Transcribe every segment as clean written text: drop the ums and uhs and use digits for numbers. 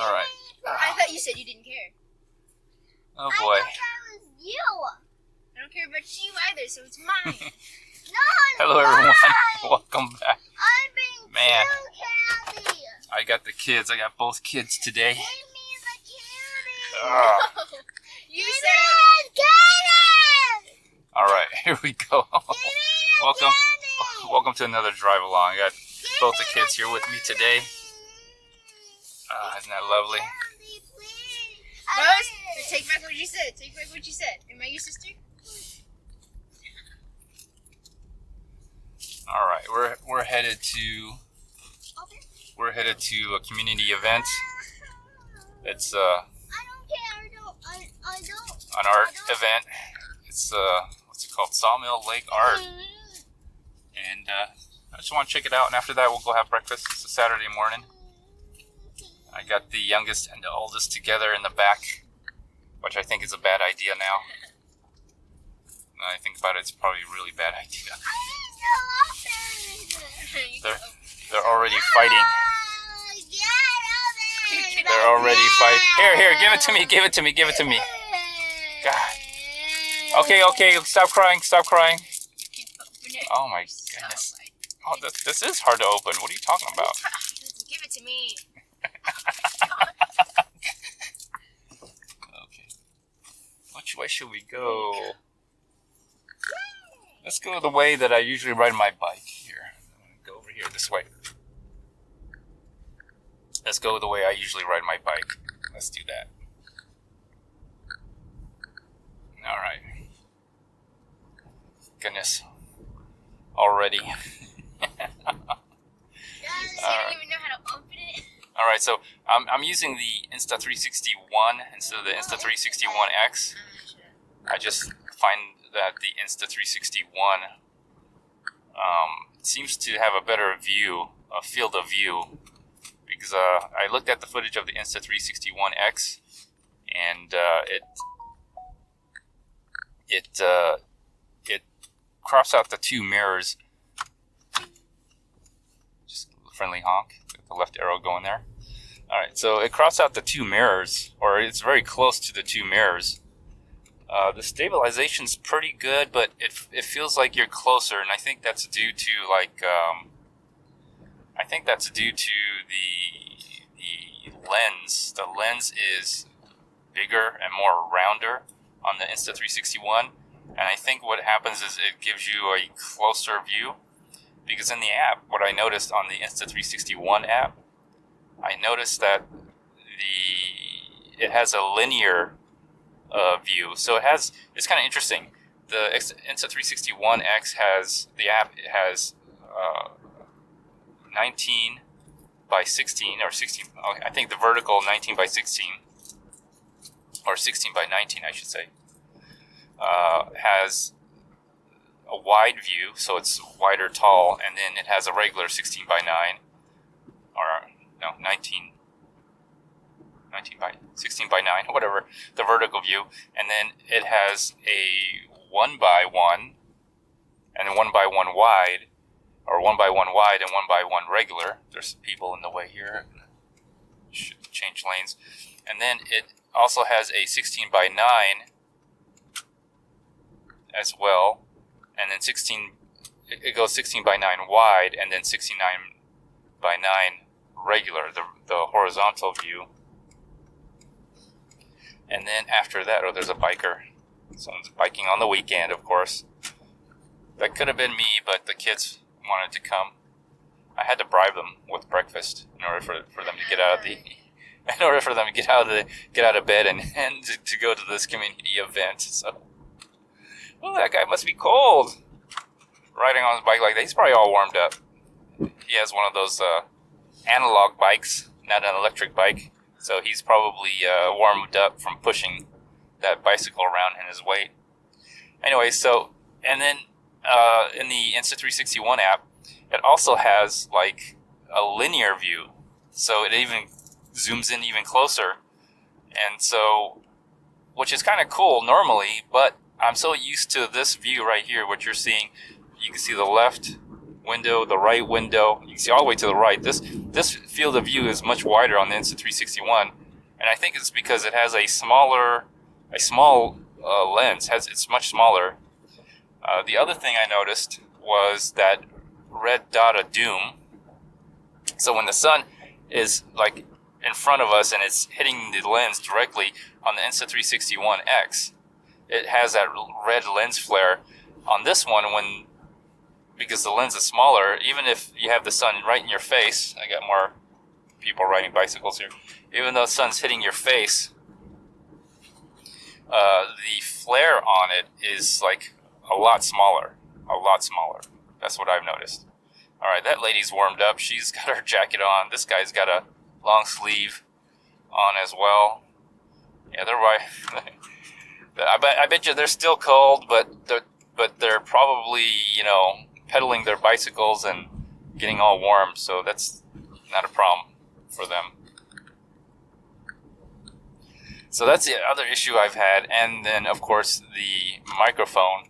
All right. I thought you said you didn't care. Oh boy. I thought that was you. I don't care about you either, so it's mine. No, Hello everyone. Welcome back. I'm being Man. too candy. I got the kids. I got both kids today. Give me the candy. You Give me said the candy. All right, here we go. Give me the Welcome. candy. Welcome to another drive along. I got both the kids here with me today. Isn't that lovely? Candy, please. Rose, take back what you said. Take back what you said. Am I your sister? All right, we're headed to a community event. It's I don't care. I don't. an art event. It's what's it called? Sawmill Lake Art. And I just want to check it out. And after that, we'll go have breakfast. It's a Saturday morning. I got the youngest and the oldest together in the back, which I think is a bad idea now. When I think about it, it's probably a really bad idea. They're already fighting. They're already fighting. Here, give it to me. Give it to me. Give it to me. God. Okay. Stop crying. Oh my goodness. Oh, this is hard to open. What are you talking about? Give it to me. Okay. Which way should we go? Let's go the way that I usually ride my bike here. I'm going to go over here this way. Let's go the way I usually ride my bike. Let's do that. All right. Goodness. Already. You don't even know how to open it. All right, so I'm using the Insta360 ONE instead of the Insta360 ONE X. I just find that the Insta360 ONE seems to have a better view, a field of view, because I looked at the footage of the Insta360 ONE X, and it crops out the two mirrors. Just a friendly honk, the left arrow going there. All right, so it crops out the two mirrors, or it's very close to the two mirrors. The stabilization's pretty good, but it feels like you're closer, and I think that's due to the lens. The lens is bigger and more rounder on the Insta360 ONE, and I think what happens is it gives you a closer view. Because in the app, what I noticed on the Insta360 ONE app, I noticed that it has a linear view. So it's kind of interesting. The Insta360 ONE X has, the app has 19 by 16, or 16, I think the vertical 19 by 16, or 16 by 19 I should say, has a wide view, so it's wider tall, and then it has a regular 16 by 9, or no, 19 by 16 by 9, whatever, the vertical view, and then it has a 1 by 1, and then 1 by 1 wide, or 1 by 1 wide and 1 by 1 regular. There's people in the way here, should change lanes, and then it also has a 16 by 9 as well, and then it goes 16 by 9 wide, and then 69 by 9 regular, the horizontal view. And then after that, there's a biker. Someone's biking on the weekend, of course. That could have been me, but the kids wanted to come. I had to bribe them with breakfast in order for them to get out of bed and to go to this community event. So, well, that guy must be cold, riding on his bike like that. He's probably all warmed up. He has one of those analog bikes, not an electric bike. So he's probably warmed up from pushing that bicycle around in his weight. Anyway, so, and then in the Insta360 ONE app, it also has like a linear view. So it even zooms in even closer. And so, which is kind of cool normally, but I'm so used to this view right here, what you're seeing. You can see the left window, the right window. You can see all the way to the right. This field of view is much wider on the Insta360 ONE, and I think it's because it has a small lens. It's much smaller. The other thing I noticed was that red dot of doom. So when the sun is like in front of us and it's hitting the lens directly on the Insta360 ONE X, it has that red lens flare. On this one, because the lens is smaller, even if you have the sun right in your face, I got more people riding bicycles here, even though the sun's hitting your face, the flare on it is like a lot smaller. That's what I've noticed. All right, that lady's warmed up. She's got her jacket on. This guy's got a long sleeve on as well. Yeah, they're right. I bet you they're still cold, but they're probably, pedaling their bicycles and getting all warm, so that's not a problem for them. So that's the other issue I've had. And then, of course, the microphone.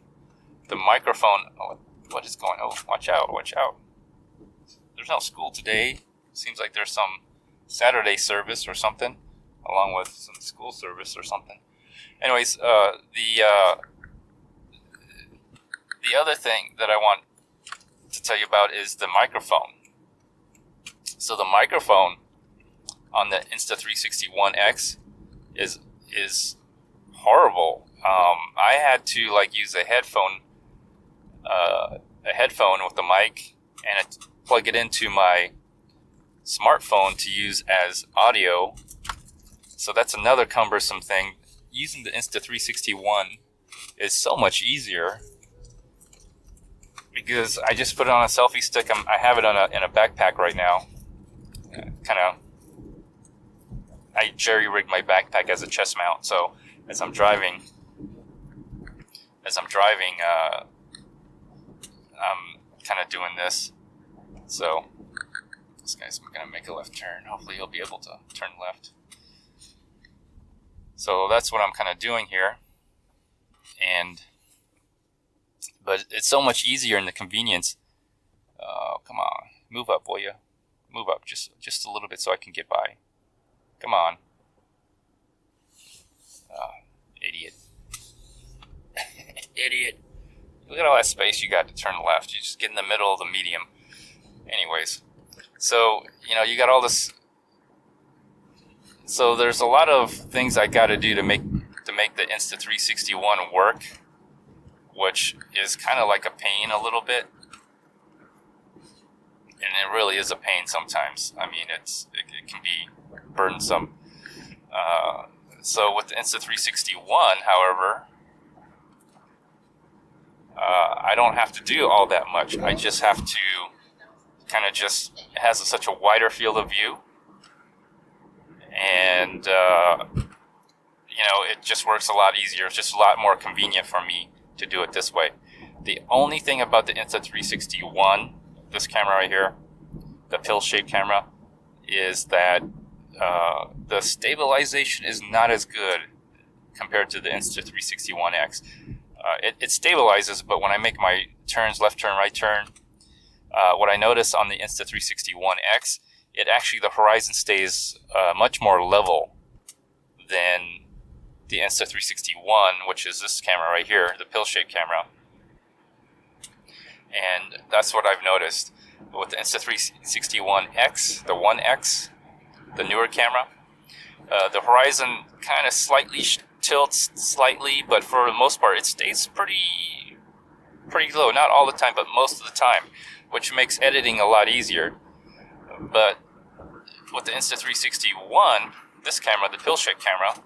Oh, what is going on? Oh, watch out. There's no school today. Seems like there's some Saturday service or something, along with some school service or something. Anyways, the other thing that I want to tell you about is the microphone. So the microphone on the Insta360 ONE X is horrible. I had to use a headphone with the mic and plug it into my smartphone to use as audio. So that's another cumbersome thing. Using the Insta360 ONE is so much easier because I just put it on a selfie stick. I have it in a backpack right now. I jerry-rigged my backpack as a chest mount, so as I'm driving, I'm kind of doing this. So this guy's going to make a left turn. Hopefully he'll be able to turn left. So that's what I'm kind of doing here. But it's so much easier in the convenience. Come on, move up, will you? Move up just a little bit so I can get by. Come on. Idiot. Idiot. Look at all that space you got to turn left. You just get in the middle of the medium. Anyways, so, you got all this. So there's a lot of things I got to do to make the Insta360 ONE work, which is kind of like a pain a little bit. And it really is a pain sometimes. I mean, it can be burdensome. So with the Insta360 ONE, however, I don't have to do all that much. I just have to it has such a wider field of view. And, it just works a lot easier. It's just a lot more convenient for me to do it this way. The only thing about the Insta360 ONE, this camera right here, the pill-shaped camera, is that the stabilization is not as good compared to the Insta360 ONE X. It stabilizes, but when I make my turns, left turn, right turn, what I notice on the Insta360 ONE X, the horizon stays much more level than the Insta360 ONE, which is this camera right here, the pill-shaped camera. And that's what I've noticed. With the Insta360 ONE X, the ONE X, the newer camera, the horizon kind of slightly tilts slightly, but for the most part, it stays pretty low. Not all the time, but most of the time, which makes editing a lot easier. But with the Insta360 ONE, this camera, the pill-shaped camera,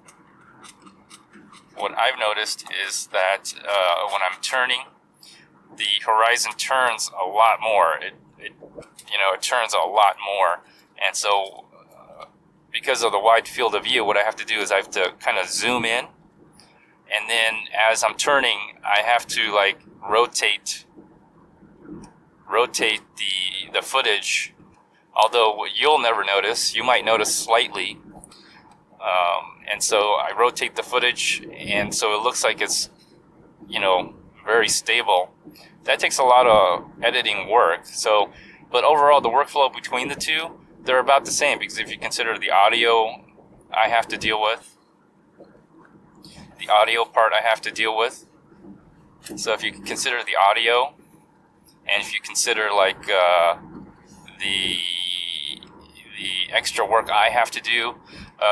what I've noticed is that when I'm turning, the horizon turns a lot more. It turns a lot more. And so because of the wide field of view, what I have to do is I have to kind of zoom in. And then as I'm turning, I have to rotate the footage. Although you'll never notice, you might notice slightly. And so I rotate the footage, and so it looks like it's, very stable. That takes a lot of editing work. So, but overall, the workflow between the two, they're about the same, because if you consider the audio I have to deal with, the audio part I have to deal with. So if you consider the audio, and if you consider like the extra work I have to do,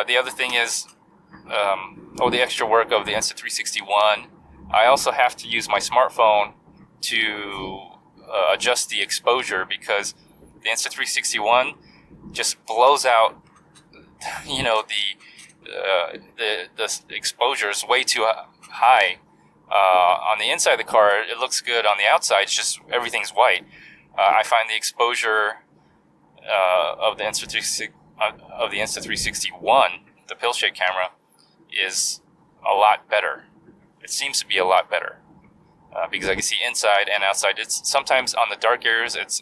the other thing is, the extra work of the Insta360 ONE, I also have to use my smartphone to adjust the exposure, because the Insta360 ONE just blows out, you know, the exposure is way too high. On the inside of the car, it looks good. On the outside, it's just everything's white. I find the exposure of the Insta360 ONE, the pill shade camera, is a lot better. It seems to be a lot better because I can see inside and outside. It's sometimes on the dark areas, it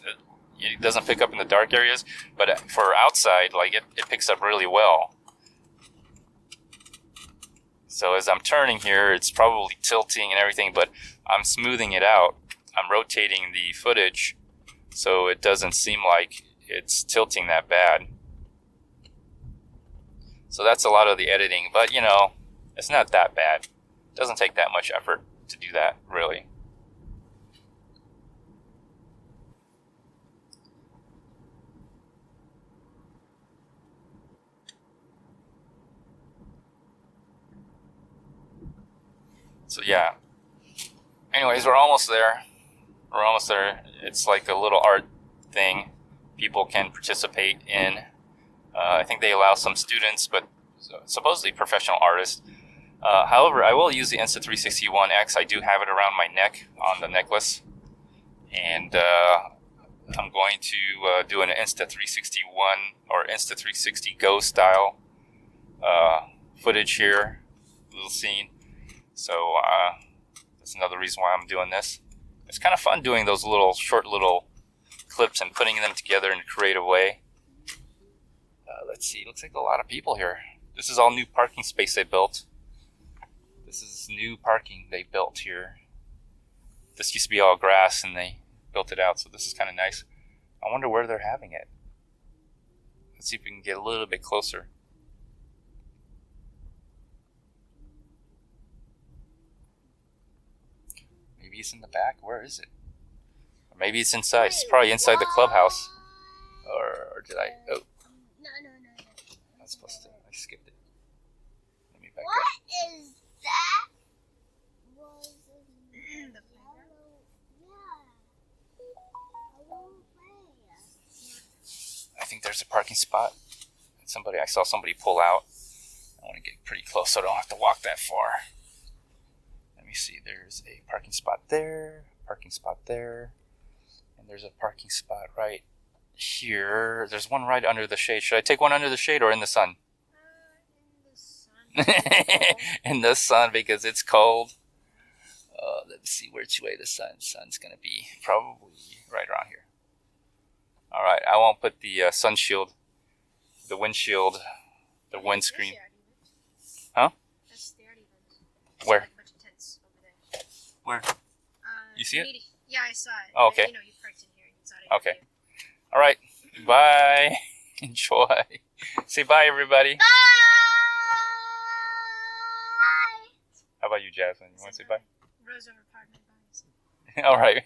doesn't pick up in the dark areas, but for outside, like it picks up really well. So as I'm turning here, it's probably tilting and everything, but I'm smoothing it out. I'm rotating the footage so it doesn't seem like it's tilting that bad. So that's a lot of the editing, but you know, it's not that bad. It doesn't take that much effort to do that, really. So yeah. Anyways, we're almost there. We're almost there. It's like a little art thing people can participate in. I think they allow some students, but supposedly professional artists. However, I will use the Insta360 ONE X. I do have it around my neck on the necklace. And I'm going to do an Insta360 ONE or Insta360 Go style footage here, little scene. So that's another reason why I'm doing this. It's kind of fun doing those short little clips and putting them together in a creative way. Let's see, looks like a lot of people here. This is all new parking space they built. This is new parking they built here. This used to be all grass and they built it out, so this is kind of nice. I wonder where they're having it. Let's see if we can get a little bit closer. Maybe it's in the back. Where is it? Or maybe it's inside. It's probably inside the clubhouse. Or did I? Oh. No. I was supposed to. I skipped it. Let me back What up. is that? Was The playground? I think there's a parking spot. I saw somebody pull out. I want to get pretty close so I don't have to walk that far. Let me see. There's a parking spot there, and there's a parking spot right here. There's one right under the shade. Should I take one under the shade or in the sun? In the sun. In the sun, because it's cold. Let's see which way the sun's going to be. Probably right around here. All right, I won't put the sun shield, the windshield, the windscreen. Huh? That's the art event. Where? There's a bunch of tents over there. Where? You see it? Yeah, I saw it. Oh, okay. You know, you parked in here and you saw it. Okay. All right. Bye. Enjoy. Say bye, everybody. Bye. How about you, Jasmine? You want to say bye? Rose over apartment. All right.